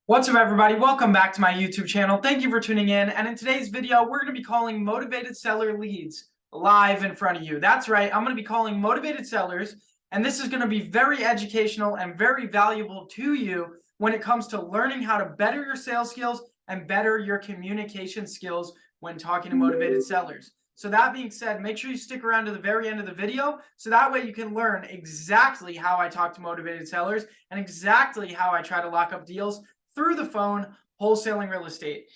What's up, everybody? Welcome back to my YouTube channel. Thank you for tuning in. And in today's video, we're going to be calling motivated seller leads live in front of you. That's right. I'm going to be calling motivated sellers, and this is going to be very educational and very valuable to you when it comes to learning how to better your sales skills and better your communication skills when talking to motivated sellers. So that being said, make sure you stick around to the very end of the video so that way you can learn exactly how I talk to motivated sellers and exactly how I try to lock up deals through the phone, wholesaling real estate.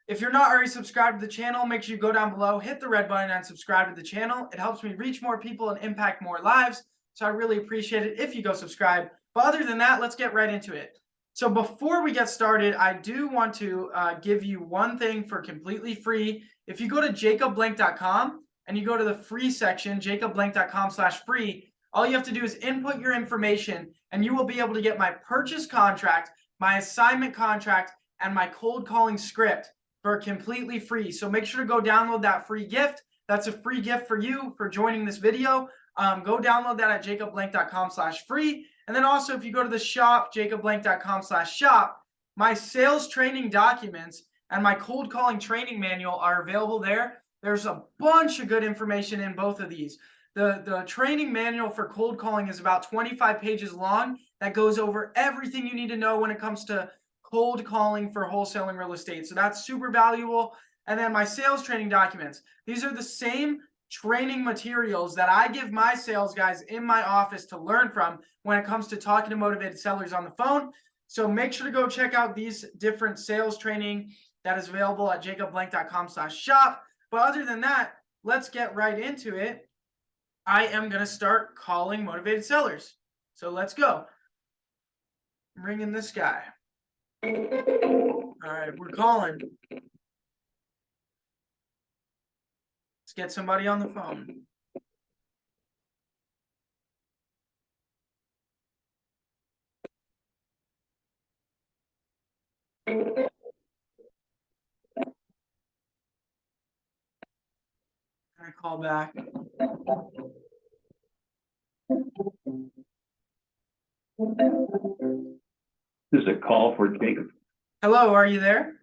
If you're not already subscribed to the channel, make sure you go down below, hit the red button and subscribe to the channel. It helps me reach more people and impact more lives. So I really appreciate it if you go subscribe. But other than that, let's get right into it. So before we get started, I do want to give you one thing for completely free. If you go to jacobblank.com and you go to the free section, jacobblank.com/free, all you have to do is input your information and you will be able to get my purchase contract, my assignment contract, and my cold calling script for completely free. So make sure to go download that free gift. That's a free gift for you for joining this video. Go download that at jacobblank.com/free. And then also, if you go to the shop, jacobblank.com/shop, my sales training documents and my cold calling training manual are available there. There's a bunch of good information in both of these. The training manual for cold calling is about 25 pages long that goes over everything you need to know when it comes to cold calling for wholesaling real estate. So that's super valuable. And then my sales training documents. These are the same training materials that I give my sales guys in my office to learn from when it comes to talking to motivated sellers on the phone. So make sure to go check out these different sales training that is available at jacobblank.com/shop. But other than that, let's get right into it. I am going to start calling motivated sellers. So let's go. I'm ringing this guy. All right, we're calling. Let's get somebody on the phone. Can I call back? This is a call for Jacob. Hello, are you there?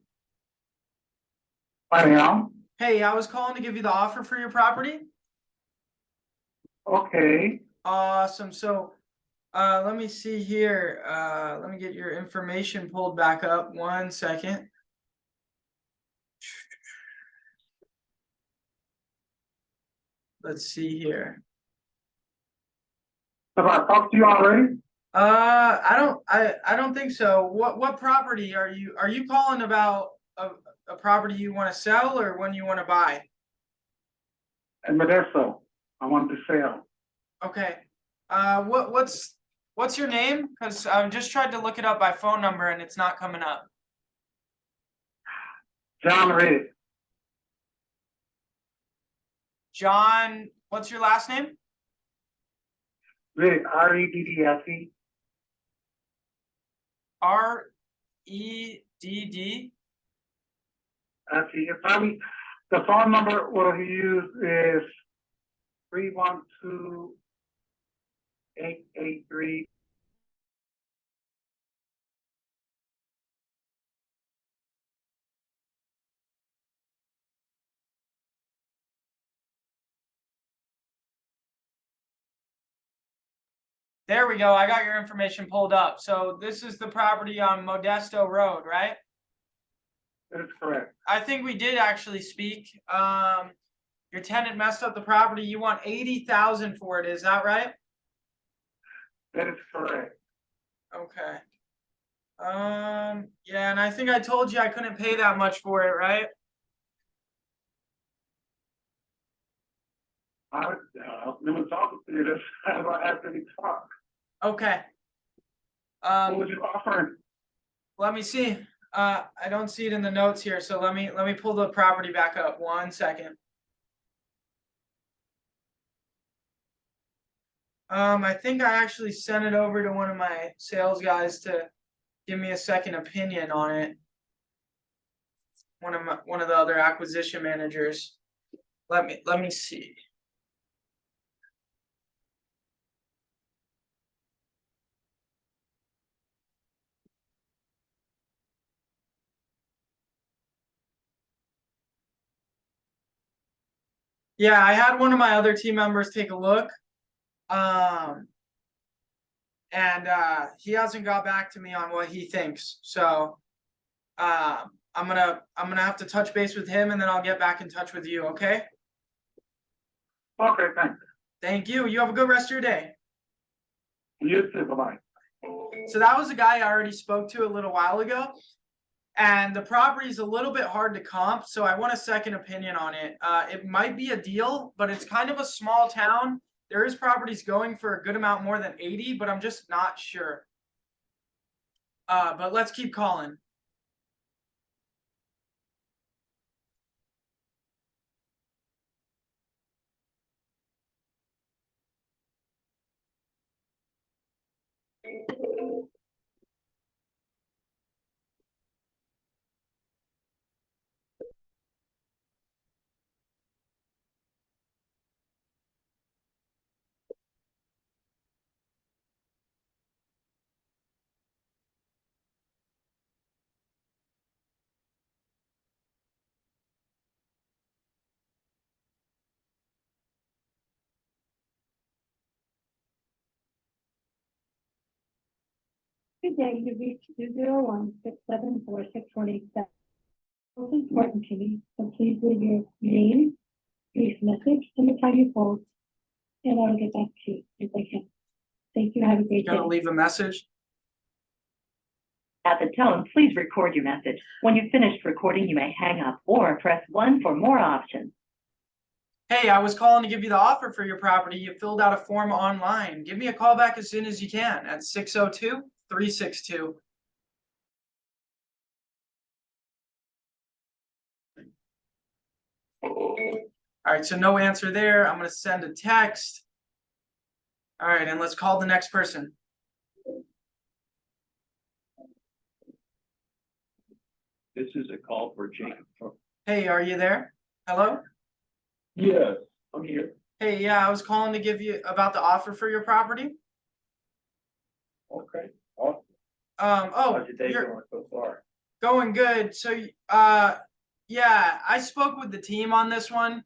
I am. Hey, I was calling to give you the offer for your property. Okay. Awesome. So let me see here. Let me get your information pulled back up. 1 second. Let's see here. Have I talked to you already? I don't think so. What property are you calling about? A property you want to sell or one you want to buy? In Modesto. I want to sell. Okay. What's your name? Because I've just tried to look it up by phone number and it's not coming up. John Reed. John, what's your last name? Reed. R-E-D-D-S-E. R-E-D-D. That's it. Probably the phone number what he used is 312-883. There we go. I got your information pulled up. So this is the property on Modesto Road, right? That is correct. I think we did actually speak. Your tenant messed up the property. You want $80,000 for it. Is that right? That is correct. Okay. Yeah, and I think I told you I couldn't pay that much for it, right? I've never talked to you this after we talk. Okay. What was you offering? Let me see. I don't see it in the notes here, so let me pull the property back up. 1 second. I think I actually sent it over to one of my sales guys to give me a second opinion on it. One of the other acquisition managers. Let me see. Yeah, I had one of my other team members take a look. And he hasn't got back to me on what he thinks. So I'm gonna have to touch base with him, and then I'll get back in touch with you. Okay? Okay, thanks. Thank you. You have a good rest of your day. You too, bye-bye. So that was a guy I already spoke to a little while ago, and the property is a little bit hard to comp. So I want a second opinion on it. It might be a deal, but it's kind of a small town. There is properties going for a good amount more than 80, but I'm just not sure. But let's keep calling. Good day, you reached 201-674-6187. Most important to me, so please leave your name, brief message, and the time you called, and I'll get back to you if I can. Thank you, have a great day. Gonna leave a message. At the tone, please record your message. When you've finished recording, you may hang up or press 1 for more options. Hey, I was calling to give you the offer for your property. You filled out a form online. Give me a call back as soon as you can at 602-362. All right, so no answer there. I'm gonna send a text. All right, and let's call the next person. This is a call for Jacob. Hey, are you there? Hello? Yes, I'm here. Hey, yeah, I was calling to give you about the offer for your property. Okay, awesome. Oh, How's your day you're going so far? going good. So, yeah, I spoke with the team on this one.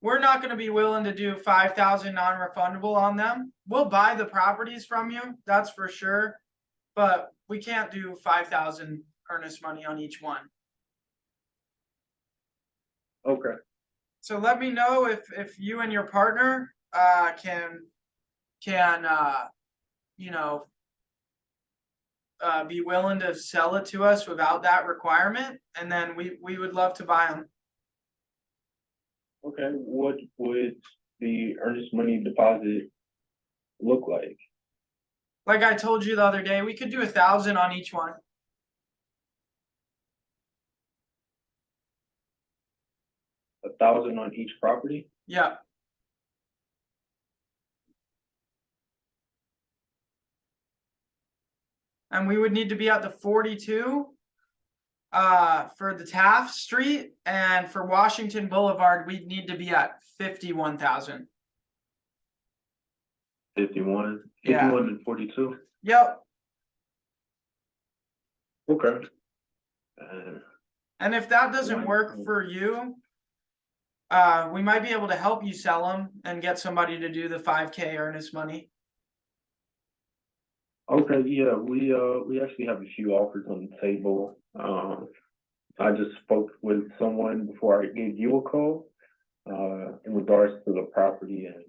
We're not gonna be willing to do 5,000 non-refundable on them. We'll buy the properties from you, that's for sure. But we can't do 5,000 earnest money on each one. Okay, So let me know if you and your partner can you know be willing to sell it to us without that requirement, and then we would love to buy them. okay. What would the earnest money deposit look like? Like I told you the other day, we could do 1,000 on each one. 1,000 on each property? Yeah. And we would need to be at the 42 for the Taft Street, and for Washington Boulevard, we'd need to be at 51,000. 51, Yeah. 51 and 42? Yep. Okay. And if that doesn't work for you, we might be able to help you sell them and get somebody to do the 5K earnest money. Okay, yeah, we actually have a few offers on the table. I just spoke with someone before I gave you a call, in regards to the property, and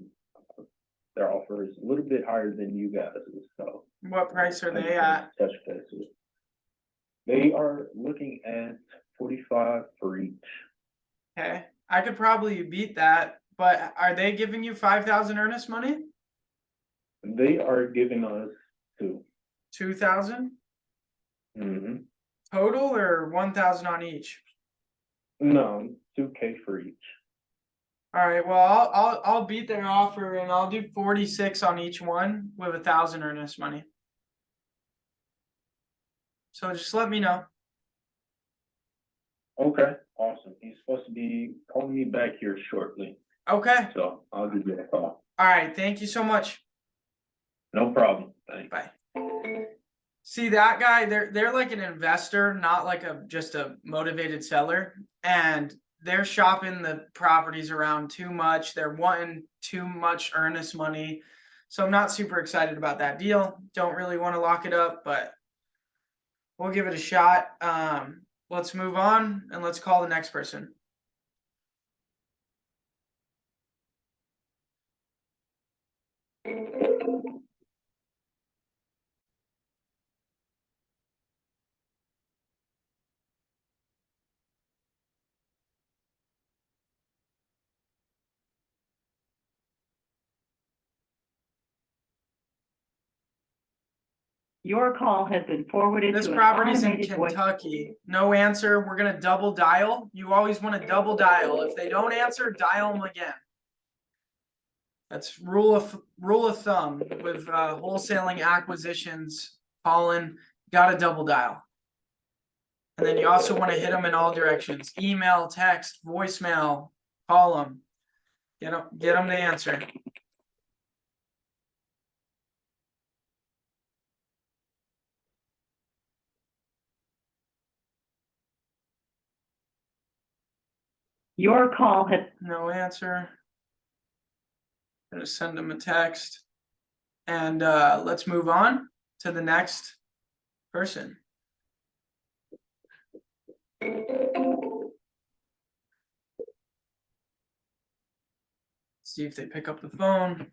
their offer is a little bit higher than you guys, so. What price are I they just at? wanted to touch bases. They are looking at 45 for each. Okay, I could probably beat that, but are they giving you 5,000 earnest money? They are giving us 2. 2,000 Mm-hmm. total, or 1,000 on each? No, 2K for each. All right, well, I'll beat their offer, and I'll do 46 on each one with 1,000 earnest money. So just let me know. Okay, awesome. He's supposed to be calling me back here shortly, Okay. so I'll give you a call. All right. Thank you so much. No problem. Thanks. Bye. See that guy? They're like an investor, not like just a motivated seller. And they're shopping the properties around too much. They're wanting too much earnest money. So I'm not super excited about that deal. Don't really want to lock it up, but we'll give it a shot. Let's move on and let's call the next person. Your call has been forwarded This to an property's in automated voice. Kentucky. No answer. We're gonna double dial. You always want to double dial. If they don't answer, dial them again. That's rule of thumb with wholesaling acquisitions. Calling, gotta double dial. And then you also want to hit them in all directions: email, text, voicemail. Call them. Get them to answer. Your call has No answer. Gonna send them a text. And let's move on to the next person. See if they pick up the phone.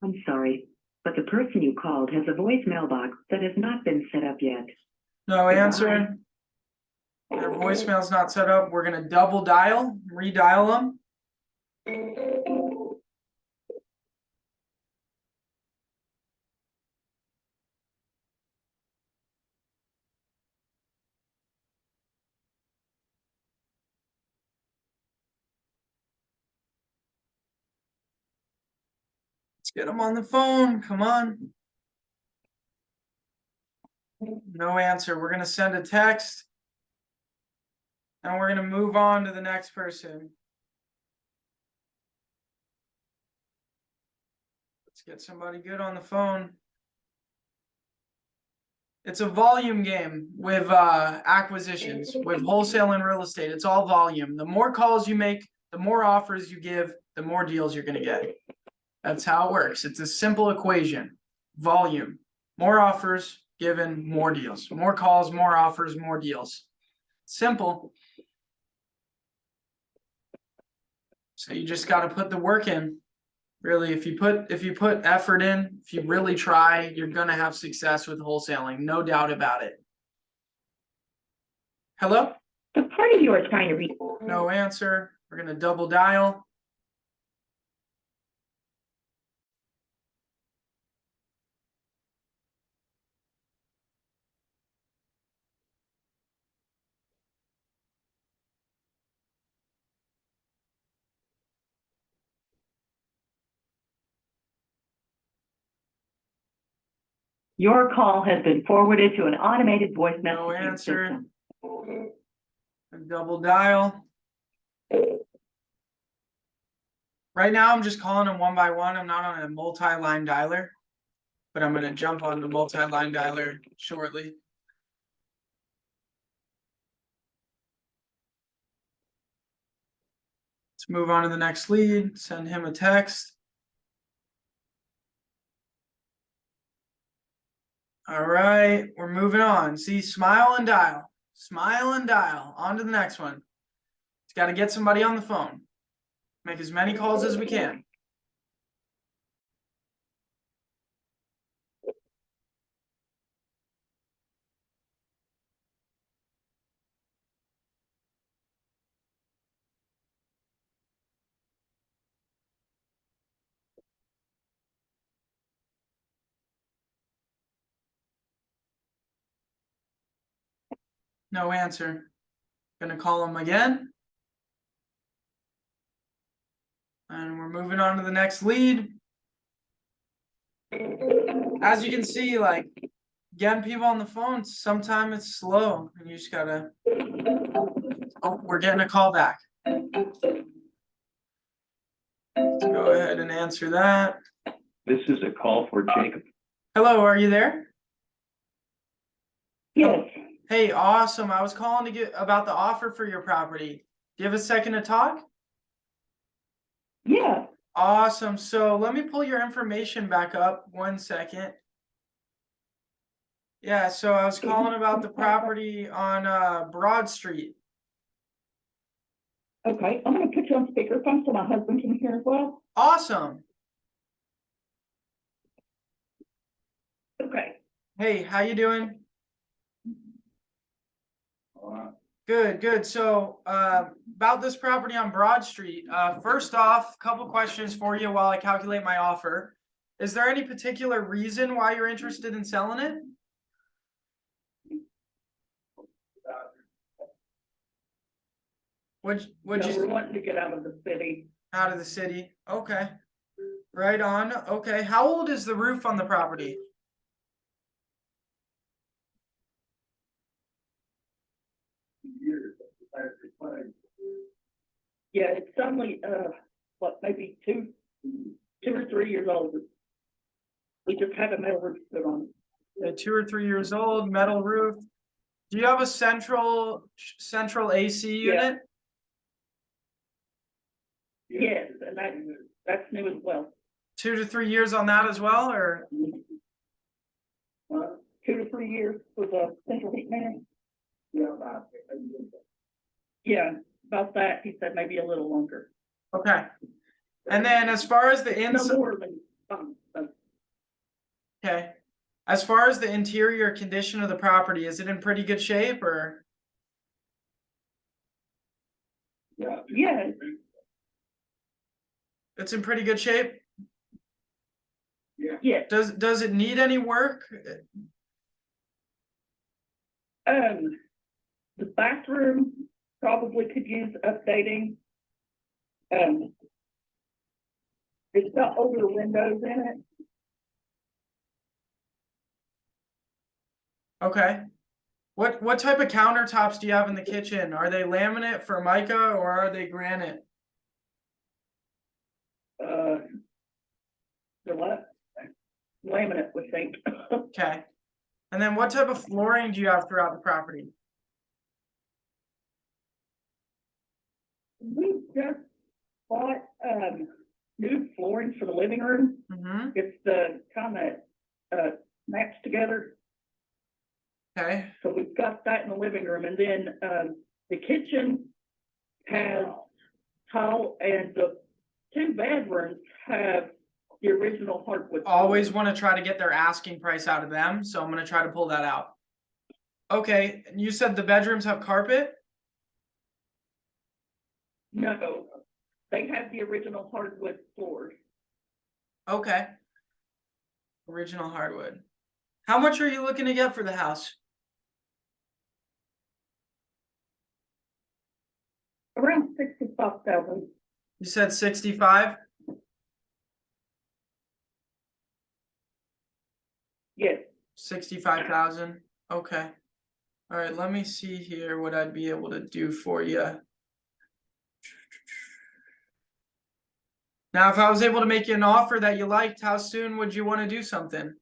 I'm sorry, but the person you called has a voice mailbox that has not been set up yet. No answer. Their voicemail's not set up. We're gonna double dial, redial them. Let's get them on the phone. Come on. No answer. We're gonna send a text. And we're gonna move on to the next person. Let's get somebody good on the phone. It's a volume game with acquisitions, with wholesale and real estate. It's all volume. The more calls you make, the more offers you give, the more deals you're gonna get. That's how it works. It's a simple equation. Volume. More offers given, more deals. More calls, more offers, more deals. Simple. So you just got to put the work in. Really, if you put effort in, if you really try, you're gonna have success with wholesaling, no doubt about it. Hello? The party you are trying to reach. No answer. We're gonna double dial. Your call has been forwarded to an automated voice No messaging answer. system. Double dial. Right now, I'm just calling them one by one. I'm not on a multi-line dialer, but I'm gonna jump on the multi-line dialer shortly. Let's move on to the next lead. Send him a text. All right, we're moving on. See, smile and dial. Smile and dial. On to the next one. It's got to get somebody on the phone. Make as many calls as we can. No answer. Gonna call him again. And we're moving on to the next lead. As you can see, like, getting people on the phone, sometimes it's slow and you just gotta. Oh, we're getting a call back. Let's go ahead and answer that. This is a call for Jacob. Hello, are you there? Yes, Hey, awesome. I was calling to get about the offer for your property. Do you have a second to talk? yeah, Awesome. So let me pull your information back up 1 second. Yeah, so I was calling about the property on Broad Street. okay, I'm gonna put you on speakerphone so my husband can hear as well. Awesome. Okay. Hey, how you doing? Good, good. So, about this property on Broad Street, first off, couple questions for you while I calculate my offer. Is there any particular reason why you're interested in selling it? Would No, you we're wanting to get out of the city. out of the city? Okay. Right on. Okay. How old is the roof on the property? Yeah, it's only, what, maybe two or 3 years old. We just had a metal roof put on. 2 or 3 years old, metal roof. Do you have a central AC Yeah. unit? Yes, and that's new as well. 2 to 3 years on that as well, or 2 to 3 years for the central heat man. Yeah, about that, he said maybe a little longer. okay. And then as far as the No inside, more than, okay. As far as the interior condition of the property, is it in pretty good shape or? yeah, It's in pretty good shape? yeah. Does it need any work? The bathroom probably could use updating. It's got older windows in it. Okay. What type of countertops do you have in the kitchen? Are they laminate, formica, or are they granite? The what? Laminate, we think. Okay. And then what type of flooring do you have throughout the property? We just bought, new flooring for the living room. Mm-hmm. It's the kind that, matched together. Okay. So we've got that in the living room, and then, the kitchen has tile, and the 2 bedrooms have the original hardwood. Always flooring. want to try to get their asking price out of them, so I'm gonna try to pull that out. Okay, and you said the bedrooms have carpet? No, they have the original hardwood floors. Okay. Original hardwood. How much are you looking to get for the house? Around 65,000. You said 65? Yes. 65,000. Okay. All right, let me see here what I'd be able to do for you. Now, if I was able to make you an offer that you liked, how soon would you want to do something?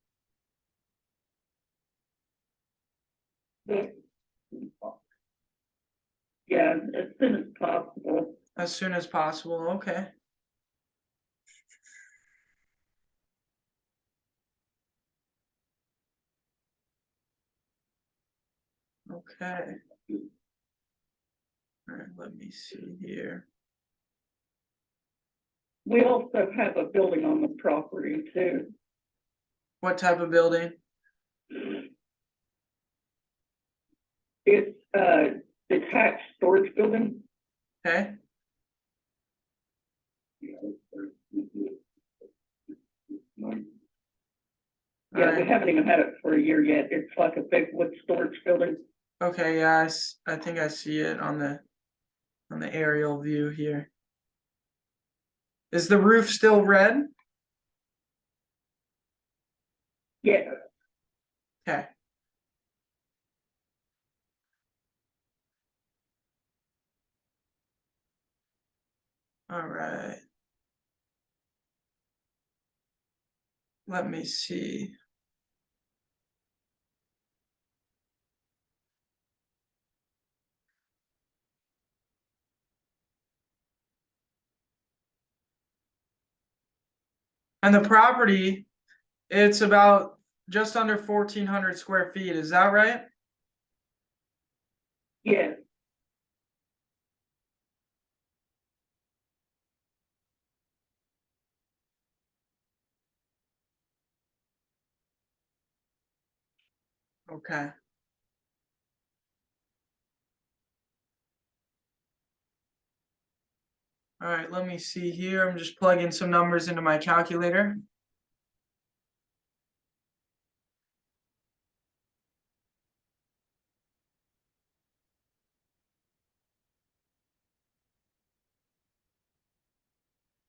Yeah, as soon as possible. As soon as possible, okay. Okay. All right, let me see here. We also have a building on the property too. What type of building? It's a detached storage building. Okay. Yeah, Alright. we haven't even had it for a year yet. It's like a big wood storage building. Okay, yeah, I think I see it on the aerial view here. Is the roof still red? Yeah, Okay. All right. Let me see. And the property, it's about just under 1,400 square feet. Is that right? Yes. Okay. All right, let me see here. I'm just plugging some numbers into my calculator.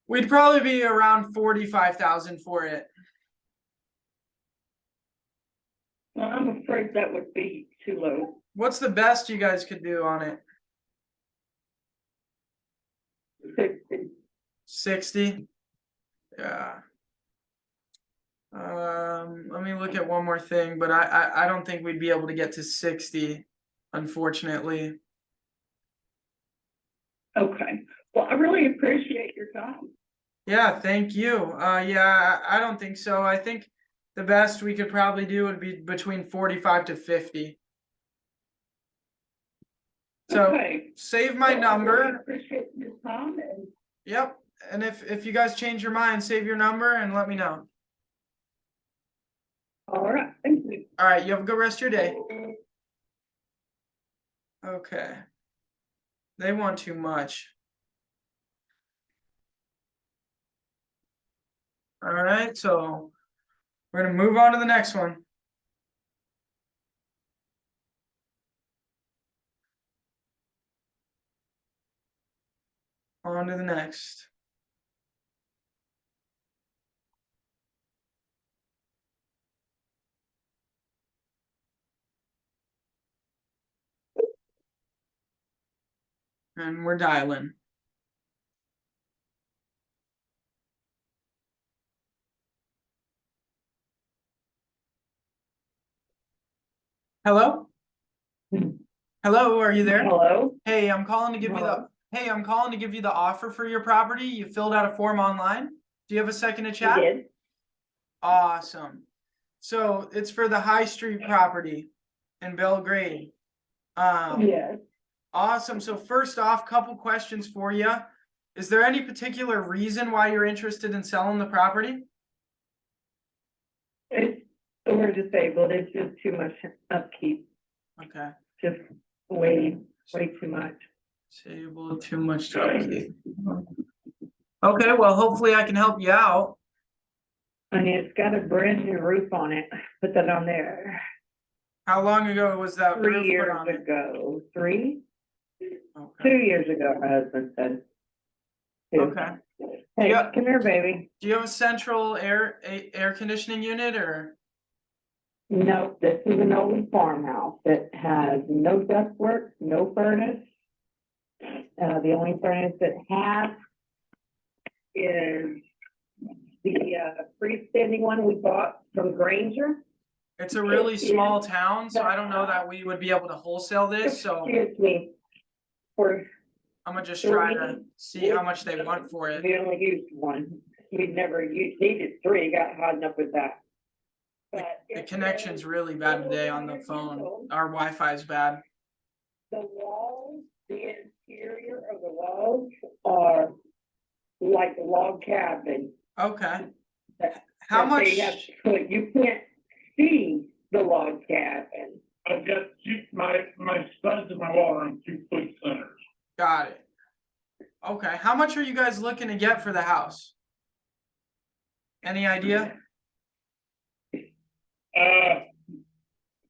We'd probably be around 45,000 for it. I'm afraid that would be too low. What's the best you guys could do on it? 60? Yeah. Let me look at one more thing, but I don't think we'd be able to get to 60, unfortunately. Okay, well, I really appreciate your time. Yeah, thank you. Yeah, I don't think so. I think the best we could probably do would be between 45 to 50. So Okay. save my Well, I really number. appreciate your time and. Yep. And if you guys change your mind, save your number and let me know. All right, thank you. All right, you have a good rest of your day. Okay. They want too much. All right, so we're gonna move on to the next one. On to the next. And we're dialing. Hello? Hello, are you there? Hello? Hey, I'm calling to give you Hello? I'm calling to give you the offer for your property. You filled out a form online. Do you have a second to You chat? did? Awesome. So it's for the High Street property in Belgrade. Yes. Awesome. So first off, couple questions for you. Is there any particular reason why you're interested in selling the property? We're disabled, it's just too much upkeep, Okay. just way too much. Table too much to upkeep. Okay, well, hopefully I can help you out. And it's got a brand new roof on it, put that on there, How long ago was that 3 roof put years on it? ago, 2 Okay. years ago, my husband said. Two. Okay. Hey, Yeah. come here, baby. Do you have a central air conditioning unit or? No, this is an old farmhouse that has no ductwork, no furnace. The only furnace it has is the freestanding one we bought from Granger. It's a really small town, so I don't know that we would be able to wholesale this, so Excuse me. For I'm gonna just try to see how much they want for it. we only used one. We never needed three, got hot enough with that. But The it's connection's really bad today on the phone. Our Wi-Fi is bad. the walls, the interior of the walls are like a log cabin. Okay. That- How that they have much? to put- You can't see the log cabin. I've got my studs in my wall are on 2 foot centers. Got it. Okay, how much are you guys looking to get for the house? Any idea?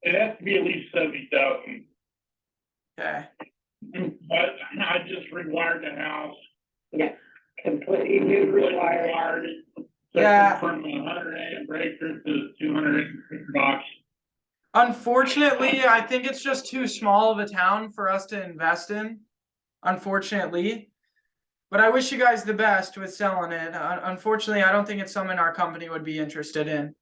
It has to be at least 70,000. Okay. But I just rewired the house. Yeah, completely new rewired. it. Yeah. From 100 amp breaker to 200 box. Unfortunately, I think it's just too small of a town for us to invest in. Unfortunately. But I wish you guys the best with selling it. Unfortunately, I don't think it's something our company would be interested in.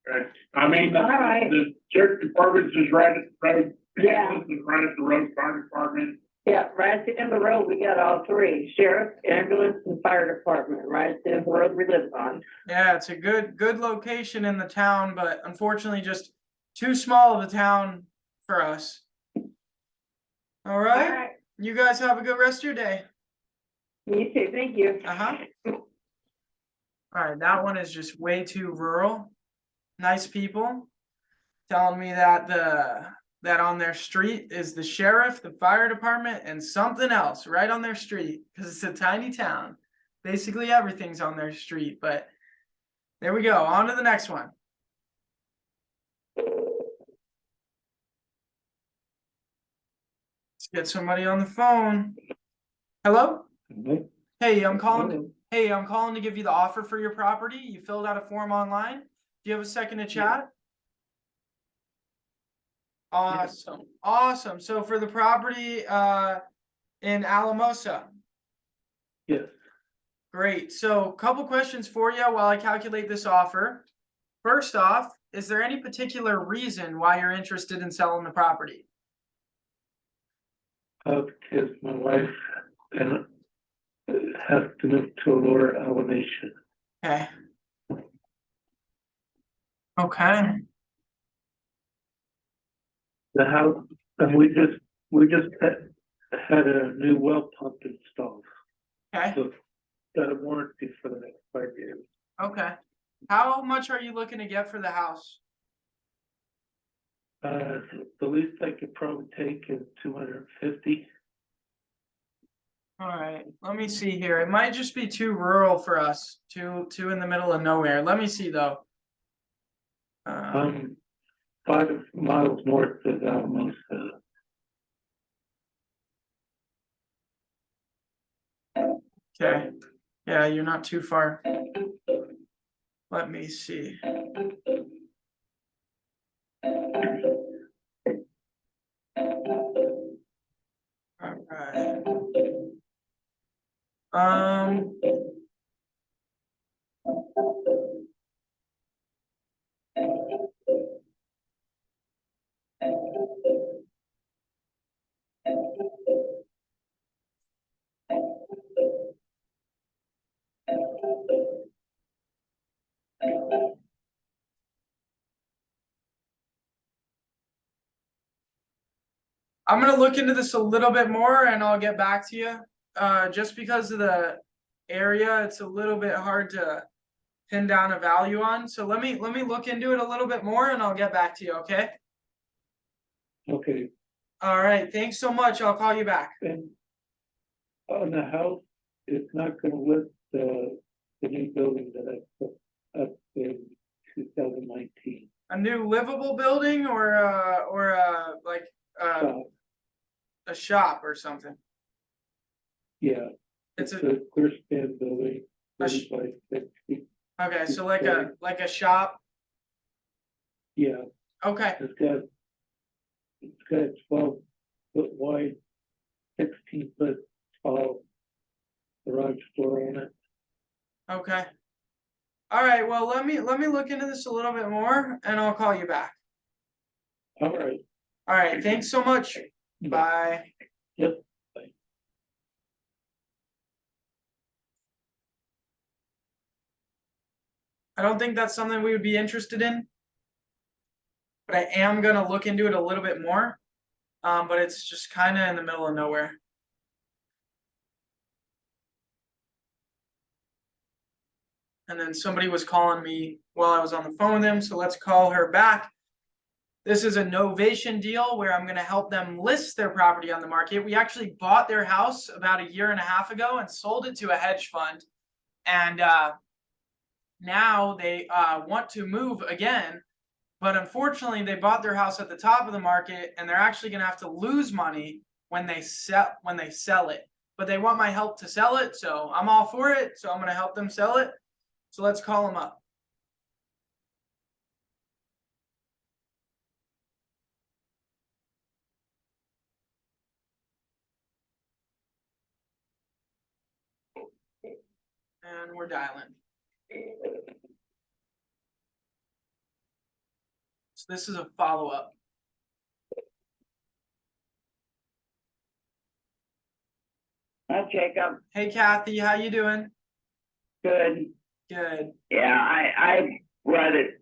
Right. I mean, All right. the sheriff department's just right at the road. Yeah. Ambulance is right at the road, fire department. Yeah, right at the end of the road, we got all three, sheriff, ambulance, and fire department, right at the end of the road we live on. Yeah, it's a good location in the town, but unfortunately just too small of a town for us. All All right. right, You guys have a good rest of your day. you too, thank you. Uh-huh. All right, that one is just way too rural. Nice people telling me that that on their street is the sheriff, the fire department, and something else right on their street because it's a tiny town. Basically everything's on their street, but there we go. On to the next one. Let's get somebody on the phone. Hello? Hey, I'm calling. Hey, I'm calling to give you the offer for your property. You filled out a form online. Do you have a second to chat? Awesome. Awesome. So for the property in Alamosa. Yes. Great. So couple questions for you while I calculate this offer. First off, is there any particular reason why you're interested in selling the property? Because my wife and has to move to a lower elevation. Okay. Okay. The house, and we just had a new well pump installed, Okay. so got a warranty for the next 5 years. Okay. How much are you looking to get for the house? The least I could probably take is 250. All right, let me see here. It might just be too rural for us, too in the middle of nowhere. Let me see though. 5 miles north of Alamosa. Okay. Yeah, you're not too far. Let me see. All right. I'm gonna look into this a little bit more and I'll get back to you. Just because of the area, it's a little bit hard to pin down a value on. So let me look into it a little bit more and I'll get back to you, okay? Okay, All right, thanks so much. I'll call you back. and on the house, it's not gonna list the new building that I put up in 2019. A new livable building or like a shop or something. Yeah, It's it's a a clear span building, A 30 by 60. okay, so like a shop. Yeah, Okay, it's got a 12-foot wide, 16-foot tall garage door on it. okay. All right, well let me look into this a little bit more and I'll call you back. All right. All right, thanks so much. Bye. Yep. I don't think that's something we would be interested in, but I am gonna look into it a little bit more. But it's just kind of in the middle of nowhere. And then somebody was calling me while I was on the phone with him, so let's call her back. This is a Novation deal where I'm going to help them list their property on the market. We actually bought their house about 1.5 years ago and sold it to a hedge fund. And now they want to move again. But unfortunately, they bought their house at the top of the market and they're actually going to have to lose money when they sell it. But they want my help to sell it, so I'm all for it. So I'm going to help them sell it. So let's call them up. And we're dialing. So this is a follow-up. Hi, Jacob. Hey Kathy, how you doing? Good. Good. Yeah, I read it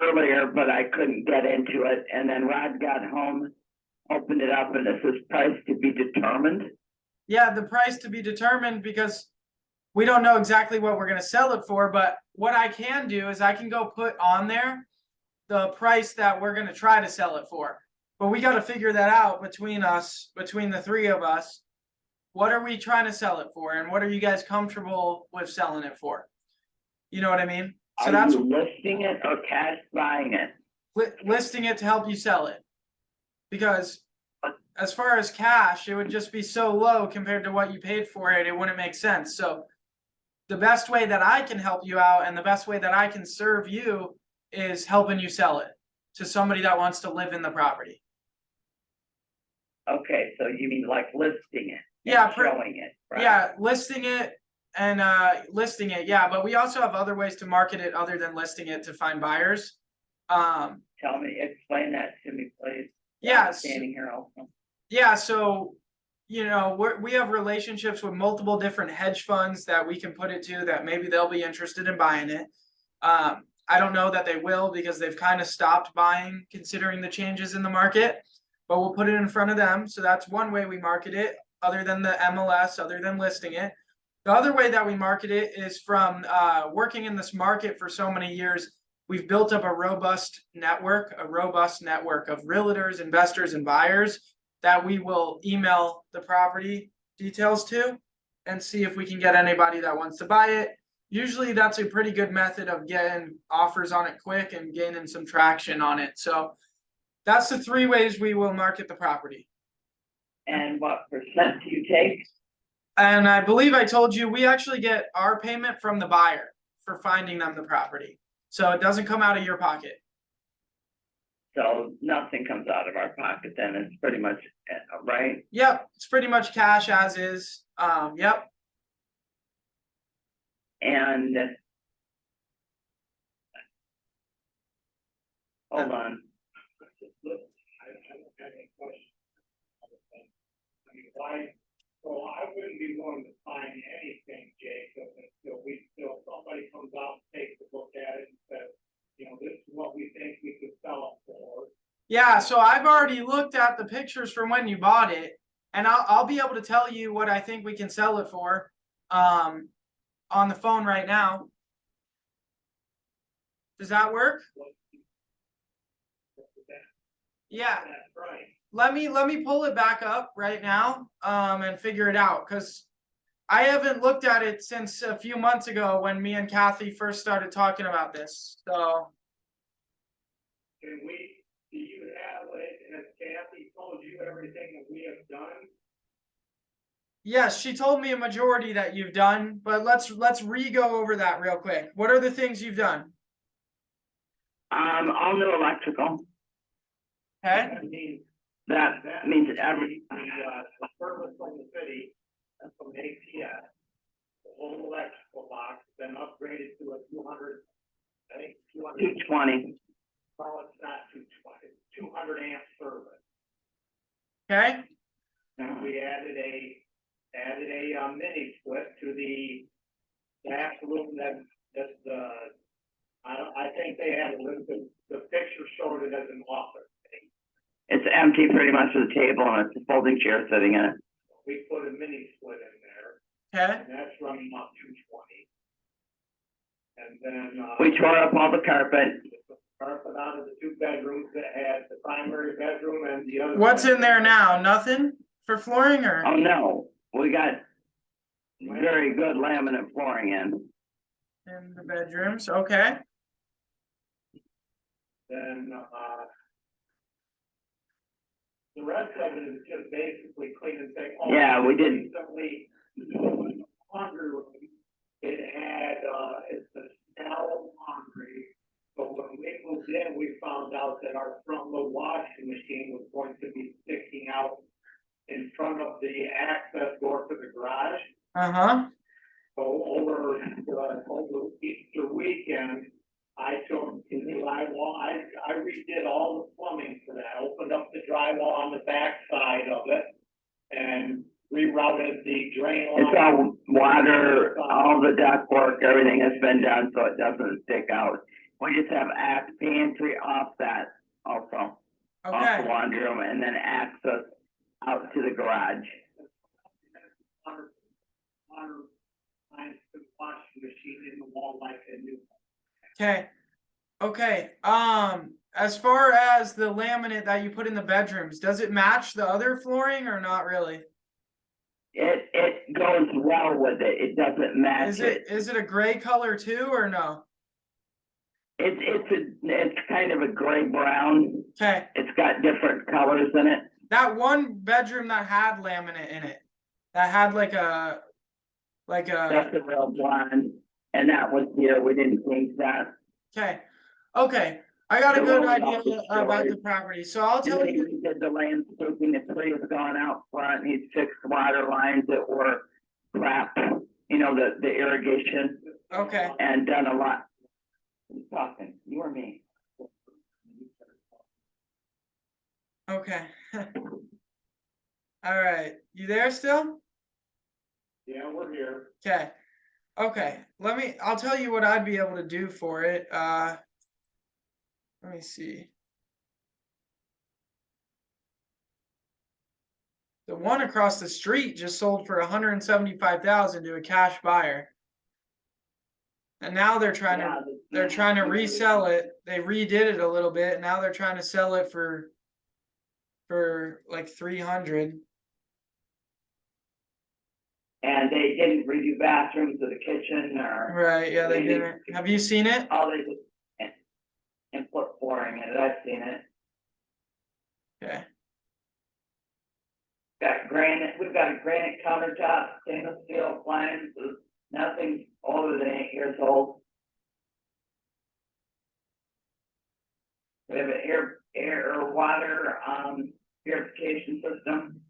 earlier, but I couldn't get into it. And then Rod got home, opened it up, and it says price to be determined. Yeah, the price to be determined because we don't know exactly what we're gonna sell it for, but what I can do is I can go put on there the price that we're gonna try to sell it for. But we gotta figure that out between us, between the three of us. What are we trying to sell it for, and what are you guys comfortable with selling it for? You know what I mean? So Are that's you listing it or cash buying it? listing it to help you sell it. Because as far as cash, it would just be so low compared to what you paid for it, it wouldn't make sense. So the best way that I can help you out and the best way that I can serve you is helping you sell it to somebody that wants to live in the property. Okay, so you mean like listing it? Yeah, and showing it, right? Yeah, listing it and listing it, yeah, but we also have other ways to market it other than listing it to find buyers. Explain that to me, please. Yeah, I'm standing here also. yeah, so you know, we have relationships with multiple different hedge funds that we can put it to that maybe they'll be interested in buying it. I don't know that they will because they've kind of stopped buying considering the changes in the market, but we'll put it in front of them. So that's one way we market it other than the MLS, other than listing it. The other way that we market it is from working in this market for so many years. We've built up a robust network of realtors, investors, and buyers that we will email the property details to and see if we can get anybody that wants to buy it. Usually that's a pretty good method of getting offers on it quick and gaining some traction on it. So that's the three ways we will market the property. And what percent do you take? And I believe I told you, we actually get our payment from the buyer for finding them the property. So it doesn't come out of your pocket. So nothing comes out of our pocket then, it's pretty much, right? Yep, it's pretty much cash as is. Yep. And hold on. So I wouldn't be willing to sign anything, Jacob, until somebody comes out and takes a look at it and says, you know, this is what we think we could sell it for. Yeah, so I've already looked at the pictures from when you bought it, and I'll be able to tell you what I think we can sell it for on the phone right now. Does that work? Yeah. That's right. Let me pull it back up right now and figure it out, because I haven't looked at it since a few months ago when me and Kathy first started talking about this. So Do you have, has Kathy told you everything that we have done? yes, she told me a majority that you've done, but let's re-go over that real quick. What are the things you've done? All new electrical. Okay. That means every, The service from the city, from APS, the whole electrical box, then upgraded to a 200, I think 220. Well, it's not 220, 200 amp service. Okay. And we added a mini split to the bathroom that's I think they had the picture showed it as an office. It's empty pretty much of the table and it's a folding chair sitting in it. We put a mini split in there, Okay. and that's running off 220. And then We tore up all the carpet. carpet out of the two bedrooms that had the primary bedroom and the other. What's in there bedroom. now? Nothing for flooring or? Oh, no, we got very good laminate flooring in. In the bedrooms, okay. Then, the rest of it is just basically clean and say. Yeah, we did. Recently, laundry room, it had, it's a Snell laundry. But when we moved in, we found out that our front load washing machine was going to be sticking out in front of the access door to the garage. Uh-huh. So over Easter weekend, I took the drywall, I redid all the plumbing for that, opened up the drywall on the back side of it and rerouted the drain line. It's all water, all the duct work, everything has been done, so it doesn't stick out. We just have pantry off that also, off Okay, the laundry room, and then access out to the garage. Water lines to the washing machine in the wall like a new. okay, as far as the laminate that you put in the bedrooms, does it match the other flooring or not really? It goes well with it, it doesn't match it. Is it a gray color too or no? It's kind of a gray brown, Okay, it's got different colors in it. that one bedroom that had laminate in it, that had like a That's a real blonde, and that was here, we didn't change that. okay, I got a The good one idea off the about story. the property, so I'll tell He you. did the landscaping, the tree has gone out front, he's fixed water lines that were crap, you know, the irrigation, Okay, and done a lot. Who's talking, you or me? okay. All right, you there still? Yeah, we're here. Okay, I'll tell you what I'd be able to do for it. Let me see. The one across the street just sold for 175,000 to a cash buyer. And now they're trying to resell it. They redid it a little bit. Now they're trying to sell it for like 300. And they didn't redo bathrooms or the kitchen or. Right, yeah, they didn't. Have you seen it? All they did, and put flooring in it, I've seen it. Okay. Got granite, we've got a granite countertop, stainless steel appliances, nothing older than 8 years old. We have an air or water, purification system.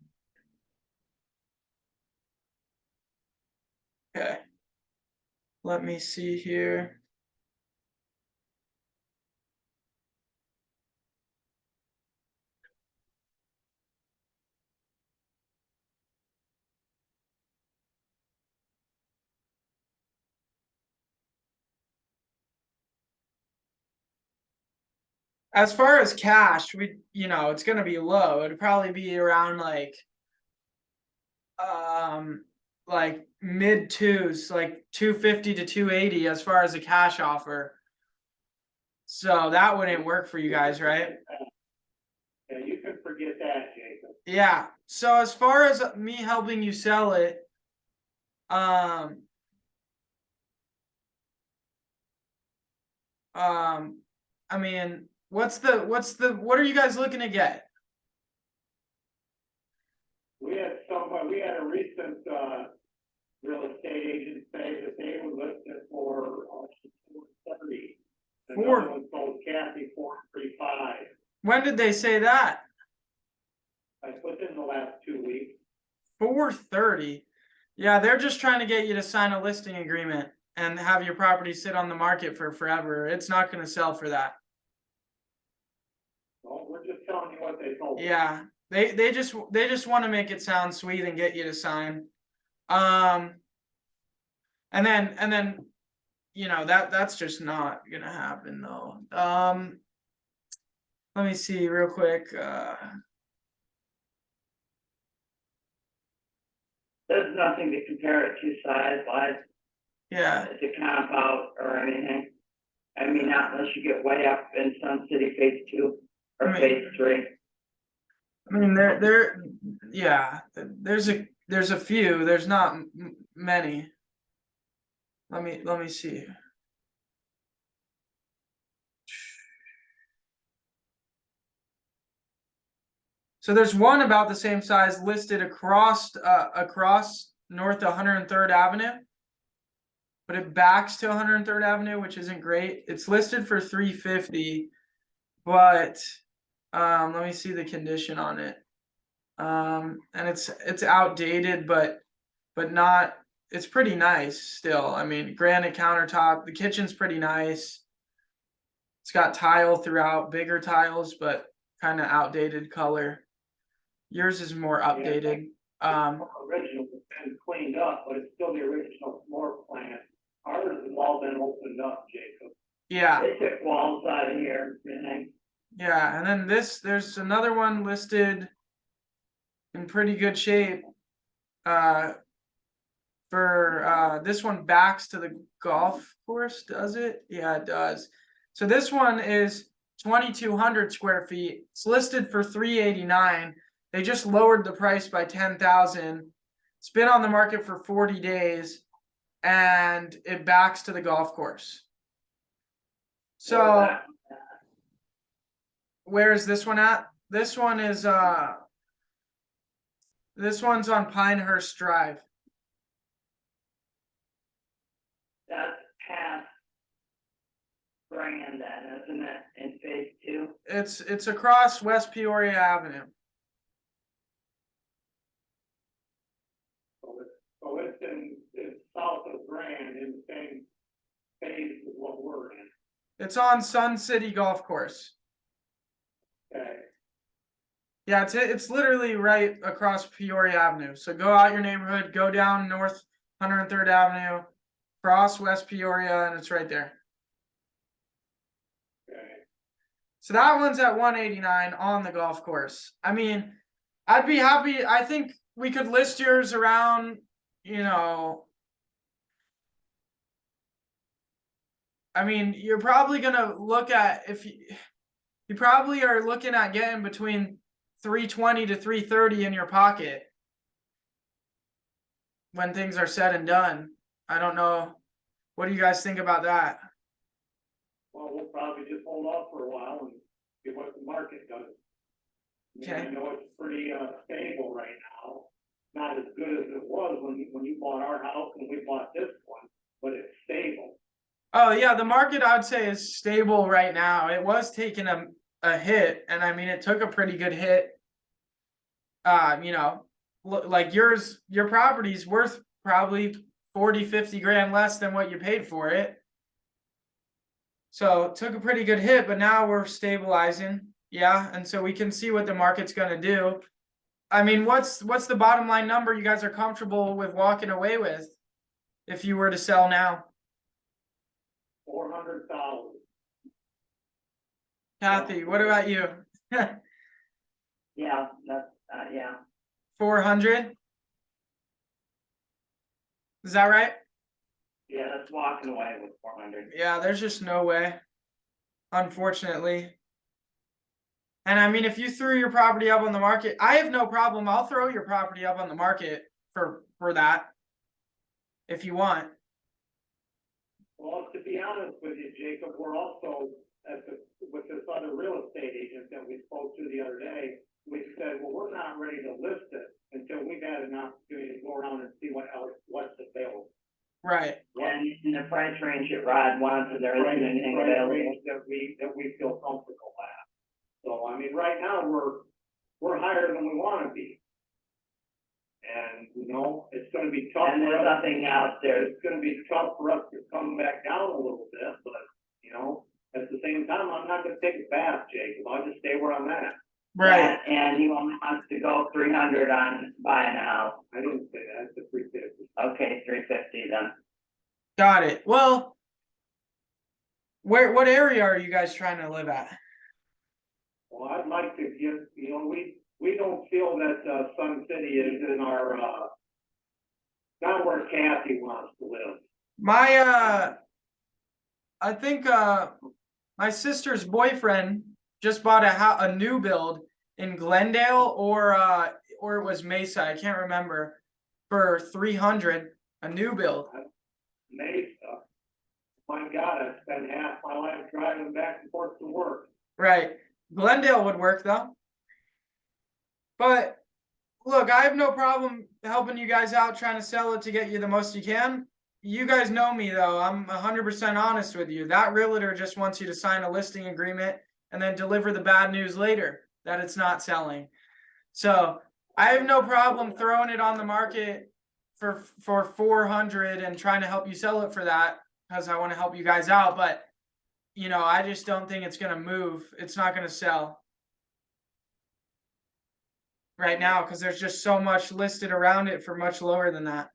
Okay. Let me see here. As far as cash, it's gonna be low. It'd probably be around like mid twos, like 250 to 280 as far as a cash offer. So that wouldn't work for you guys, right? Yeah, you can forget that, Jacob. Yeah. So as far as me helping you sell it, I mean, what are you guys looking to get? We had a recent, real estate agent say that they were listed for, 430. Another one sold Kathy 435. When did they say that? I put in the last 2 weeks. 430. Yeah, they're just trying to get you to sign a listing agreement and have your property sit on the market for forever. It's not going to sell for that. Well, we're just telling you what they told us. Yeah, they just want to make it sound sweet and get you to sign. And then that's just not gonna happen though. Let me see real quick. There's nothing to compare it to size-wise, Yeah, to comp out or anything. I mean, not unless you get way up in Sun City Phase 2 or Phase 3. I mean there's a few. There's not many. Let me see. So there's one about the same size listed across north 103rd Avenue, but it backs to 103rd Avenue, which isn't great. It's listed for 350, but let me see the condition on it. And it's outdated, but not it's pretty nice still. I mean, granite countertop, the kitchen's pretty nice. It's got tile throughout, bigger tiles, but kind of outdated color. Yours is more updated. Original has been cleaned up, but it's still the original floor plan. Ours has all been opened up, Jacob. Yeah, They took walls out of here, and yeah, and then there's another one listed in pretty good shape. For this one backs to the golf course, does it? Yeah, it does. So this one is 2,200 square feet. It's listed for 389. They just lowered the price by 10,000. It's been on the market for 40 days, and it backs to the golf course. So where is this one at? This one is this one's on Pinehurst Drive. that's past Brand then, isn't it, in phase 2? It's across West Peoria Avenue. So it's south of Grand in the same phase as what we're in. It's on Sun City Golf Course. Okay, Yeah, it's literally right across Peoria Avenue. So go out your neighborhood, go down North 103rd Avenue, cross West Peoria, and it's right there. okay. So that one's at 189 on the golf course. I mean, I'd be happy. I think we could list yours around, you know. I mean, you're probably gonna look at you probably are looking at getting between 320 to 330 in your pocket when things are said and done. I don't know. What do you guys think about that? Well, we'll probably just hold off for a while and see what the market does. I mean, Okay. I know it's pretty stable right now. Not as good as it was when you bought our house and we bought this one, but it's stable. Oh yeah, the market I'd say is stable right now. It was taking a hit, and I mean it took a pretty good hit. You know, like your property's worth probably 40-50 grand less than what you paid for it. So it took a pretty good hit, but now we're stabilizing. Yeah, and so we can see what the market's gonna do. I mean, what's the bottom line number you guys are comfortable with walking away with if you were to sell now? 400,000. Kathy, what about you? Yeah, that's, yeah. 400? Is that right? Yeah, that's walking away with 400. Yeah, there's just no way, unfortunately. And I mean, if you threw your property up on the market, I have no problem. I'll throw your property up on the market for that if you want. Well, to be honest with you, Jacob, we're also with this other real estate agent that we spoke to the other day. We said, well, we're not ready to list it until we've had an opportunity to go around and see what's available. Right. And in the price range that Rod wants, and there isn't anything Price available. range that we feel comfortable at. So, I mean, right now, we're higher than we wanna be. And, you know, it's gonna be tough And for there's us. nothing out there. It's gonna be tough for us to come back down a little bit, but, you know, at the same time, I'm not gonna take a bath, Jacob. I'll just stay where I'm at. Right. And he only wants to go 300 on buying a house. I didn't say that, it's a 350. Okay, 350 then. Got it. Well, what area are you guys trying to live at? Well, I'd like to give, you know, we don't feel that, Sun City is in our, not where Kathy wants to live. My I think my sister's boyfriend just bought a new build in Glendale or it was Mesa, I can't remember, for 300, a new build. Mesa. My God, I spent half my life driving back and forth to work. Right. Glendale would work though. But look, I have no problem helping you guys out, trying to sell it to get you the most you can. You guys know me though. I'm 100% honest with you. That realtor just wants you to sign a listing agreement and then deliver the bad news later that it's not selling. So I have no problem throwing it on the market for 400 and trying to help you sell it for that because I want to help you guys out, but you know, I just don't think it's gonna move. It's not gonna sell right now because there's just so much listed around it for much lower than that.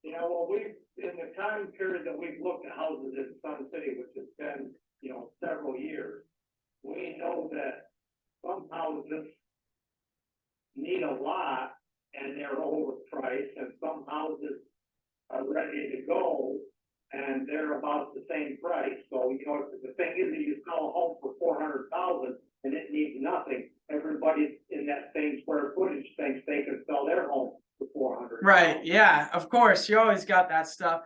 You know, well, in the time period that we've looked at houses in Sun City, which has been, you know, several years, we know that some houses need a lot and they're overpriced, and some houses are ready to go and they're about the same price. So, you know, the thing is, that you sell a home for 400,000 and it needs nothing. Everybody in that same square footage thinks they can sell their home for 400. Right, yeah, of course, you always got that stuff.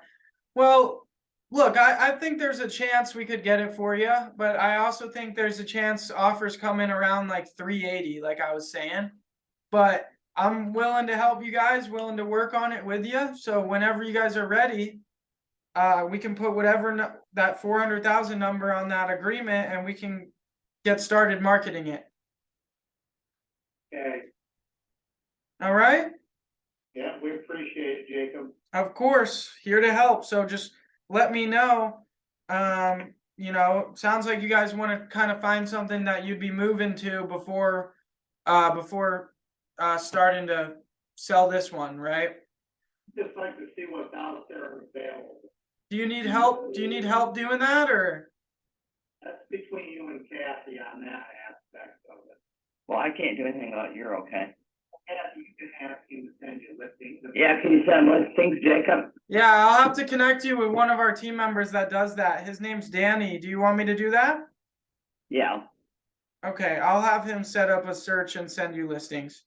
Well, look, I think there's a chance we could get it for you, but I also think there's a chance offers come in around like 380, like I was saying. But I'm willing to help you guys, willing to work on it with you. So whenever you guys are ready, we can put whatever that 400,000 number on that agreement, and we can get started marketing it. Okay, All right? yeah, we appreciate it, Jacob. Of course, here to help. So just let me know. You know, sounds like you guys want to kind of find something that you'd be moving to before starting to sell this one, right? Just like to see what's out there and available. Do you need help? Do you need help doing that, or? That's between you and Kathy on that aspect of it. Well, I can't do anything about you're okay. Kathy, you can ask him to send you listings. Yeah, can you send listings, Jacob? Yeah, I'll have to connect you with one of our team members that does that. His name's Danny. Do you want me to do that? Yeah, Okay, I'll have him set up a search and send you listings.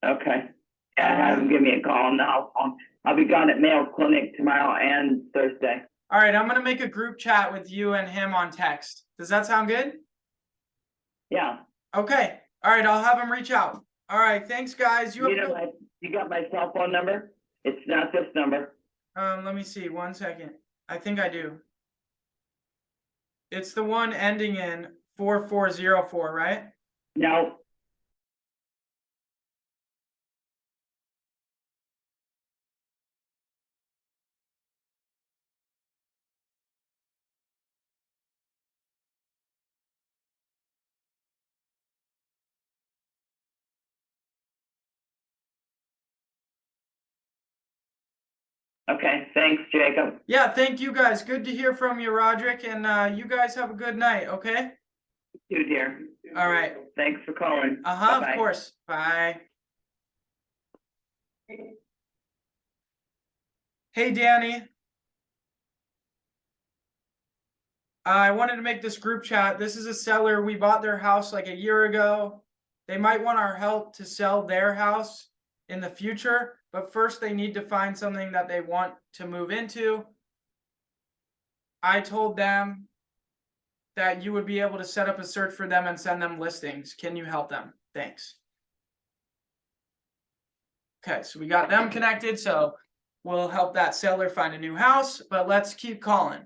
okay. Yeah, have him give me a call and I'll be gone at Mayo Clinic tomorrow and Thursday. All right, I'm gonna make a group chat with you and him on text. Does that sound good? Yeah. Okay. All right, I'll have him reach out. All right, thanks, guys. You have You got my cell phone number? It's not this number. let me see. 1 second. I think I do. It's the one ending in 4404, right? No. Okay, thanks, Jacob. Yeah, thank you guys. Good to hear from you, Roderick, and you guys have a good night, okay? You, dear. All right. Thanks for calling. Uh-huh, Bye-bye. of course. Bye. Hey, Danny. I wanted to make this group chat. This is a seller. We bought their house like a year ago. They might want our help to sell their house in the future, but first they need to find something that they want to move into. I told them that you would be able to set up a search for them and send them listings. Can you help them? Thanks. Okay, so we got them connected, so we'll help that seller find a new house, but let's keep calling.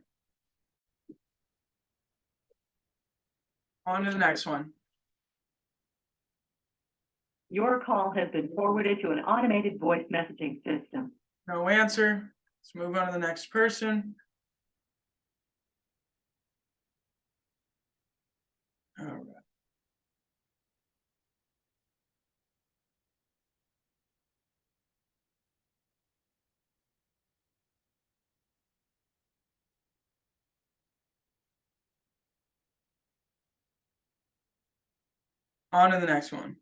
On to the next one. Your call has been forwarded to an automated voice messaging system. No answer. Let's move on to the next person. All right. On to the next one.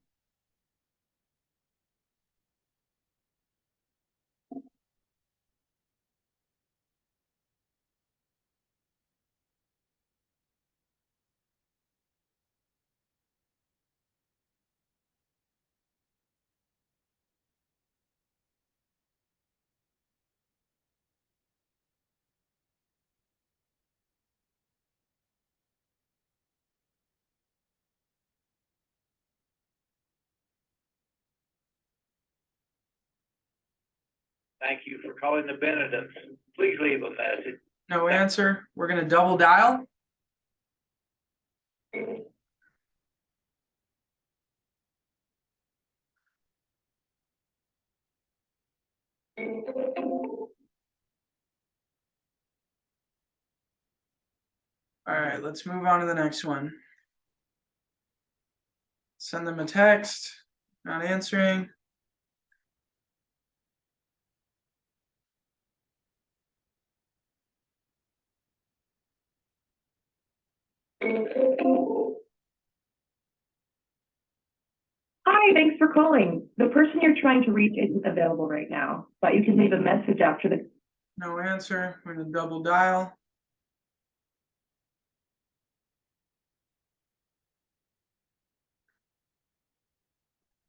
Thank you for calling the Benedicts. Please leave a message. No answer. We're gonna double dial. All right, let's move on to the next one. Send them a text, not answering. Hi, thanks for calling. The person you're trying to reach isn't available right now, but you can leave a message after the. No answer. We're gonna double dial.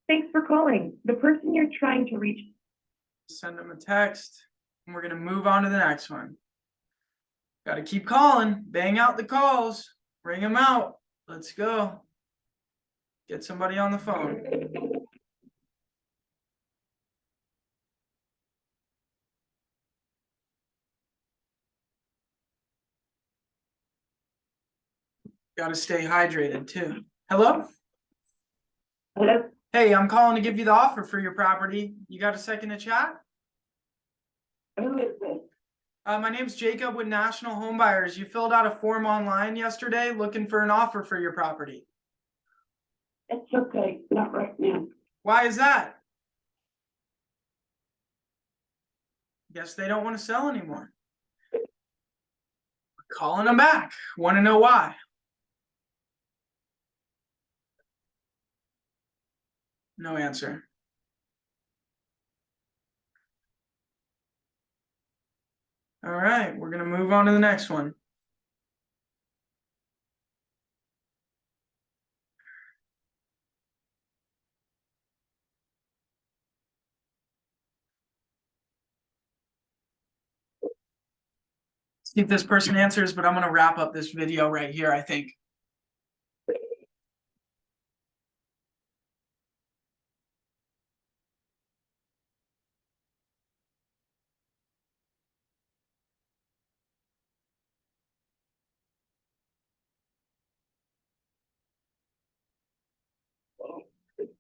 Thanks for calling. The person you're trying to reach. Send them a text, and we're gonna move on to the next one. Gotta keep calling, bang out the calls, ring them out. Let's go. Get somebody on the phone. Gotta stay hydrated too. Hello? Hello? Hey, I'm calling to give you the offer for your property. You got a second to chat? Who is this? My name's Jacob with National Home Buyers. You filled out a form online yesterday looking for an offer for your property. It's okay, not right now. Why is that? Guess they don't want to sell anymore. Calling them back. Want to know why? No answer. All right, we're gonna move on to the next one. See if this person answers, but I'm gonna wrap up this video right here, I think.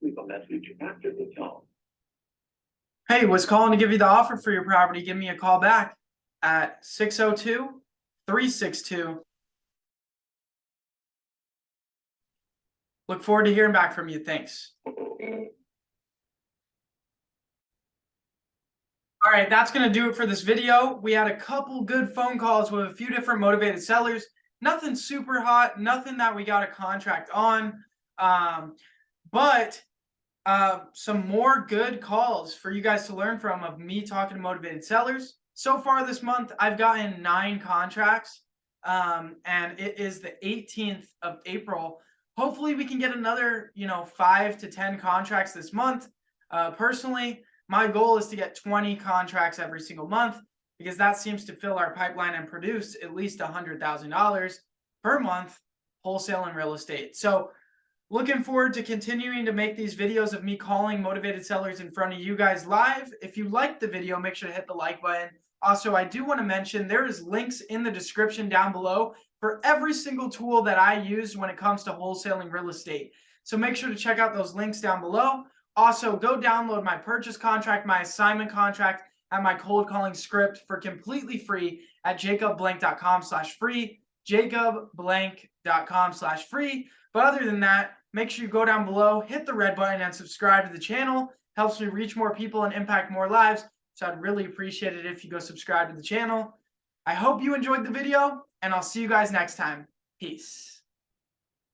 Leave a message after the tone. Hey, was calling to give you the offer for your property. Give me a call back at 602-362. Look forward to hearing back from you. Thanks. All right, that's going to do it for this video. We had a couple good phone calls with a few different motivated sellers. Nothing super hot, nothing that we got a contract on. But some more good calls for you guys to learn from of me talking to motivated sellers. So far this month, I've gotten 9 contracts, and it is the 18th of April. Hopefully we can get another, 5 to 10 contracts this month. Personally, my goal is to get 20 contracts every single month because that seems to fill our pipeline and produce at least $100,000 per month wholesale and real estate. So looking forward to continuing to make these videos of me calling motivated sellers in front of you guys live. If you liked the video, make sure to hit the like button. Also, I do want to mention there is links in the description down below for every single tool that I use when it comes to wholesaling real estate. So make sure to check out those links down below. Also, go download my purchase contract, my assignment contract, and my cold calling script for completely free at jacobblank.com/free, jacobblank.com/free. But other than that, make sure you go down below, hit the red button, and subscribe to the channel. Helps me reach more people and impact more lives. So I'd really appreciate it if you go subscribe to the channel. I hope you enjoyed the video, and I'll see you guys next time. Peace.